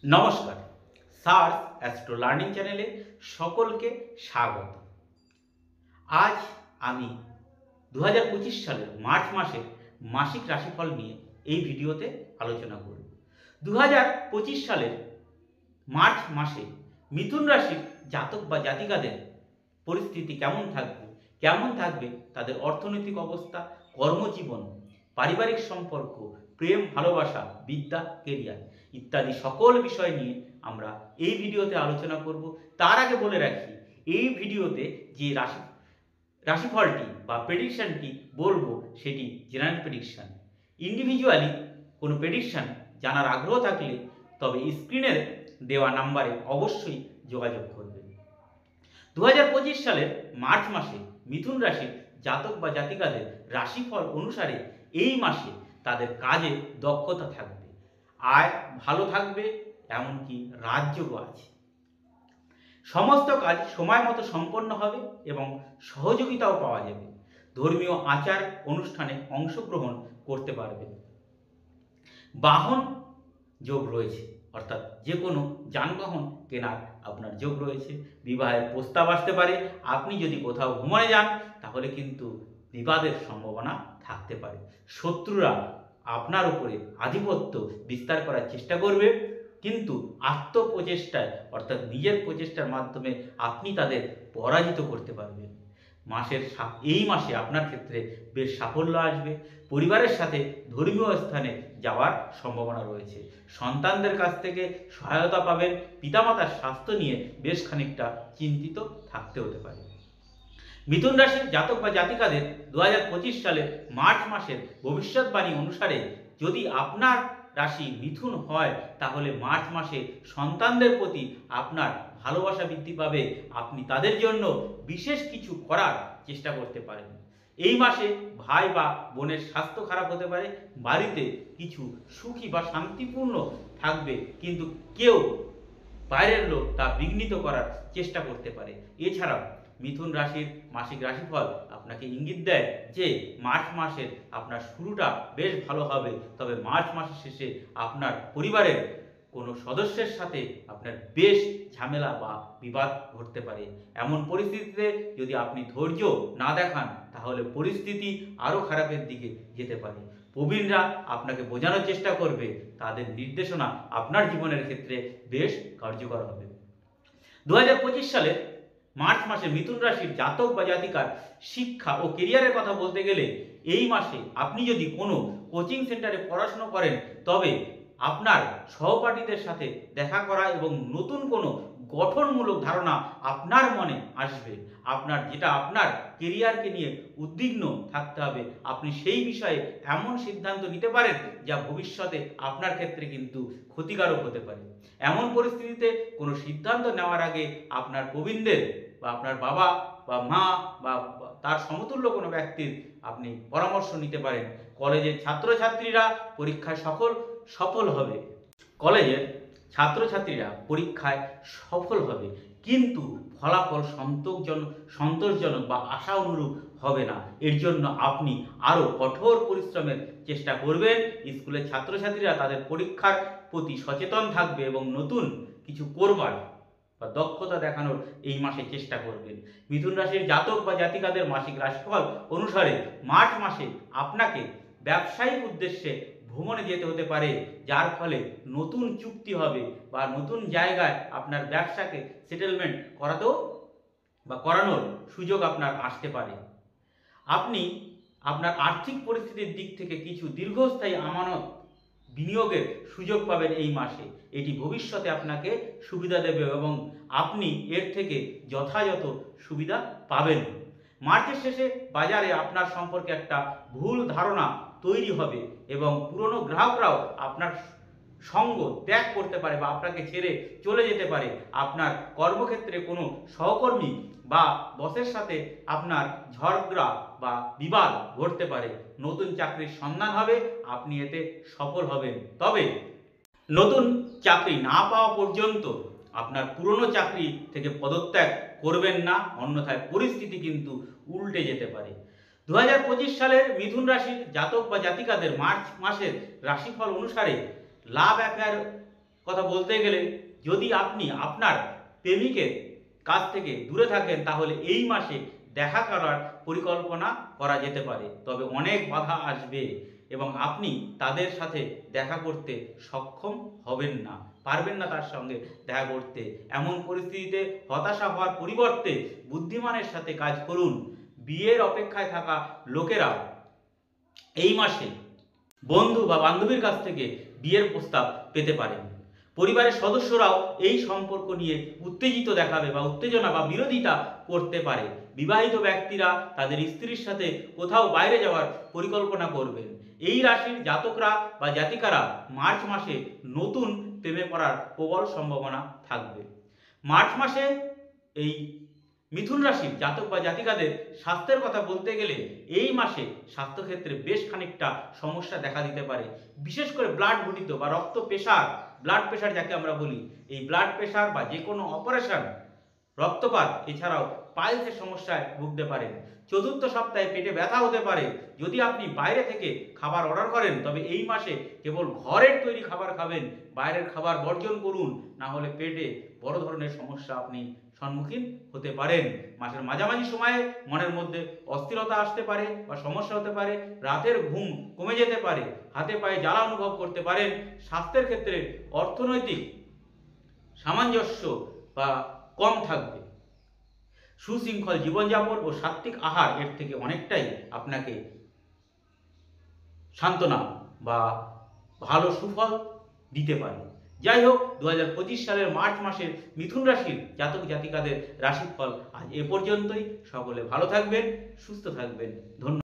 নমস্কার, SARS astro learning চ্যানেলে সকলকে স্বাগত। আজ আমি 2025 সালের মার্চ মাসের মাসিক রাশিফল নিয়ে এই ভিডিওতে আলোচনা করব। 2025 সালের মার্চ মাসে মিথুন রাশির জাতক বা জাতিকাদের পরিস্থিতি কেমন থাকবে তাদের অর্থনৈতিক অবস্থা, কর্মজীবন, পারিবারিক সম্পর্ক, প্রেম, ভালোবাসা, বিদ্যা, কেরিয়ার ইত্যাদি সকল বিষয় নিয়ে আমরা এই ভিডিওতে আলোচনা করব। তার আগে বলে রাখি, এই ভিডিওতে যে রাশিফলটি বা প্রেডিকশনটি বলবো সেটি জেনারেল প্রেডিকশন। ইন্ডিভিজুয়ালি কোনো প্রেডিকশন জানার আগ্রহ থাকলে তবে স্ক্রিনের দেওয়া নাম্বারে অবশ্যই যোগাযোগ করবেন। 2025 সালের মার্চ মাসে মিথুন রাশির জাতক বা জাতিকাদের রাশিফল অনুসারে এই মাসে তাদের কাজে দক্ষতা থাকবে, আয় ভালো থাকবে, এমনকি রাজযোগও আছে। সমস্ত কাজ সময় মতো সম্পন্ন হবে এবং সহযোগিতাও পাওয়া যাবে। ধর্মীয় আচার অনুষ্ঠানে অংশগ্রহণ করতে পারবেন। বাহন যোগ রয়েছে, অর্থাৎ যে কোনো যানবাহন কেনার আপনার যোগ রয়েছে। বিবাহের প্রস্তাব আসতে পারে। আপনি যদি কোথাও ভ্রমণে যান তাহলে কিন্তু বিবাদের সম্ভাবনা থাকতে পারে। শত্রুরা আপনার উপরে আধিপত্য বিস্তার করার চেষ্টা করবে, কিন্তু আত্মপ্রচেষ্টায় অর্থাৎ নিজের প্রচেষ্টার মাধ্যমে আপনি তাদের পরাজিত করতে পারবেন। এই মাসে আপনার ক্ষেত্রে বেশ সাফল্য আসবে। পরিবারের সাথে ধর্মীয় স্থানে যাওয়ার সম্ভাবনা রয়েছে। সন্তানদের কাছ থেকে সহায়তা পাবেন। পিতামাতার স্বাস্থ্য নিয়ে বেশ খানিকটা চিন্তিত থাকতে হতে পারে। মিথুন রাশির জাতক বা জাতিকাদের 2025 সালের মার্চ মাসের ভবিষ্যৎবাণী অনুসারে যদি আপনার রাশি মিথুন হয় তাহলে মার্চ মাসে সন্তানদের প্রতি আপনার ভালোবাসা বৃদ্ধি পাবে। আপনি তাদের জন্য বিশেষ কিছু করার চেষ্টা করতে পারেন। এই মাসে ভাই বা বোনের স্বাস্থ্য খারাপ হতে পারে। বাড়িতে কিছু সুখী বা শান্তিপূর্ণ থাকবে, কিন্তু কেউ বাইরের লোক তা বিঘ্নিত করার চেষ্টা করতে পারে। এছাড়াও মিথুন রাশির মাসিক রাশিফল আপনাকে ইঙ্গিত দেয় যে মার্চ মাসের আপনার শুরুটা বেশ ভালো হবে, তবে মার্চ মাসের শেষে আপনার পরিবারের কোনো সদস্যের সাথে আপনার বেশ ঝামেলা বা বিবাদ ঘটতে পারে। এমন পরিস্থিতিতে যদি আপনি ধৈর্য না দেখান তাহলে পরিস্থিতি আরও খারাপের দিকে যেতে পারে। প্রবীণরা আপনাকে বোঝানোর চেষ্টা করবে, তাদের নির্দেশনা আপনার জীবনের ক্ষেত্রে বেশ কার্যকর হবে। 2025 সালের মার্চ মাসে মিথুন রাশির জাতক বা জাতিকার শিক্ষা ও কেরিয়ারের কথা বলতে গেলে এই মাসে আপনি যদি কোনো কোচিং সেন্টারে পড়াশোনা করেন তবে আপনার সহপাঠীদের সাথে দেখা করা এবং নতুন কোনো গঠনমূলক ধারণা আপনার মনে আসবে। আপনার কেরিয়ারকে নিয়ে উদ্বিগ্ন থাকতে হবে। আপনি সেই বিষয়ে এমন সিদ্ধান্ত নিতে পারেন যা ভবিষ্যতে আপনার ক্ষেত্রে কিন্তু ক্ষতিকারক হতে পারে। এমন পরিস্থিতিতে কোনো সিদ্ধান্ত নেওয়ার আগে আপনার প্রবীণদের বা আপনার বাবা বা মা বা তার সমতুল্য কোনো ব্যক্তির আপনি পরামর্শ নিতে পারেন। কলেজের ছাত্রছাত্রীরা পরীক্ষায় সফল হবে। কলেজের ছাত্রছাত্রীরা পরীক্ষায় সফল হবে, কিন্তু ফলাফল সন্তোষজনক বা আশা অনুরূপ হবে না। এর জন্য আপনি আরও কঠোর পরিশ্রমের চেষ্টা করবেন। স্কুলের ছাত্রছাত্রীরা তাদের পরীক্ষার প্রতি সচেতন থাকবে এবং নতুন কিছু করবার বা দক্ষতা দেখানোর এই মাসে চেষ্টা করবেন। মিথুন রাশির জাতক বা জাতিকাদের মাসিক রাশিফল অনুসারে মার্চ মাসে আপনাকে ব্যবসায়িক উদ্দেশ্যে ভ্রমণে যেতে হতে পারে, যার ফলে নতুন চুক্তি হবে বা নতুন জায়গায় আপনার ব্যবসাকে সেটেলমেন্ট করানোর সুযোগ আপনার আসতে পারে। আপনি আপনার আর্থিক পরিস্থিতির দিক থেকে কিছু দীর্ঘস্থায়ী আমানত বিনিয়োগের সুযোগ পাবেন এই মাসে। এটি ভবিষ্যতে আপনাকে সুবিধা দেবে এবং আপনি এর থেকে যথাযথ সুবিধা পাবেন। মার্চের শেষে বাজারে আপনার সম্পর্কে একটা ভুল ধারণা তৈরি হবে এবং পুরনো গ্রাহকরাও আপনার সঙ্গ ত্যাগ করতে পারে বা আপনাকে ছেড়ে চলে যেতে পারে। আপনার কর্মক্ষেত্রে কোনো সহকর্মী বা বসের সাথে আপনার ঝগড়া বা বিবাদ ঘটতে পারে। নতুন চাকরির সন্ধান হবে, আপনি এতে সফল হবেন। তবে নতুন চাকরি না পাওয়া পর্যন্ত আপনার পুরনো চাকরি থেকে পদত্যাগ করবেন না, অন্যথায় পরিস্থিতি কিন্তু উল্টে যেতে পারে। 2025 সালের মিথুন রাশির জাতক বা জাতিকাদের মার্চ মাসের রাশিফল অনুসারে লাভ অ্যাফেয়ার কথা বলতে গেলে যদি আপনি আপনার প্রেমিকের কাছ থেকে দূরে থাকেন তাহলে এই মাসে দেখা করার পরিকল্পনা করা যেতে পারে, তবে অনেক বাধা আসবে এবং আপনি তাদের সাথে দেখা করতে সক্ষম হবেন না, পারবেন না তার সঙ্গে দেখা করতে। এমন পরিস্থিতিতে হতাশা হওয়ার পরিবর্তে বুদ্ধিমানের সাথে কাজ করুন। বিয়ের অপেক্ষায় থাকা লোকেরা এই মাসে বন্ধু বা বান্ধবীর কাছ থেকে বিয়ের প্রস্তাব পেতে পারেন। পরিবারের সদস্যরাও এই সম্পর্ক নিয়ে উত্তেজিত দেখাবে বা উত্তেজনা বা বিরোধিতা করতে পারে। বিবাহিত ব্যক্তিরা তাদের স্ত্রীর সাথে কোথাও বাইরে যাওয়ার পরিকল্পনা করবেন। এই রাশির জাতকরা বা জাতিকারা মার্চ মাসে নতুন প্রেমে পড়ার প্রবল সম্ভাবনা থাকবে। মার্চ মাসে এই মিথুন রাশির জাতক বা জাতিকাদের স্বাস্থ্যের কথা বলতে গেলে এই মাসে স্বাস্থ্যক্ষেত্রে বেশ খানিকটা সমস্যা দেখা দিতে পারে। বিশেষ করে ব্লাড ঘটিত বা রক্ত প্রেশার, ব্লাড প্রেশার যাকে আমরা বলি, এই ব্লাড প্রেশার বা যে কোনো অপারেশন, রক্তপাত, এছাড়াও পাইলসের সমস্যায় ভুগতে পারেন। চতুর্থ সপ্তাহে পেটে ব্যথা হতে পারে। যদি আপনি বাইরে থেকে খাবার অর্ডার করেন তবে এই মাসে কেবল ঘরের তৈরি খাবার খাবেন, বাইরের খাবার বর্জন করুন, না হলে পেটে বড় ধরনের সমস্যা আপনি সম্মুখীন হতে পারেন। মাসের মাঝামাঝি সময়ে মনের মধ্যে অস্থিরতা আসতে পারে বা সমস্যা হতে পারে, রাতের ঘুম কমে যেতে পারে, হাতে পায়ে জ্বালা অনুভব করতে পারেন। স্বাস্থ্যের ক্ষেত্রে অর্থনৈতিক সামঞ্জস্য বা কম থাকবে। সুশৃঙ্খল জীবনযাপন ও সাত্ত্বিক আহার এর থেকে অনেকটাই আপনাকে সান্ত্বনা বা ভালো সুফল দিতে পারে। যাই হোক, 2025 সালের মার্চ মাসের মিথুন রাশির জাতক জাতিকাদের রাশিফল আজ এ পর্যন্তই। সকলে ভালো থাকবেন, সুস্থ থাকবেন। ধন্যবাদ।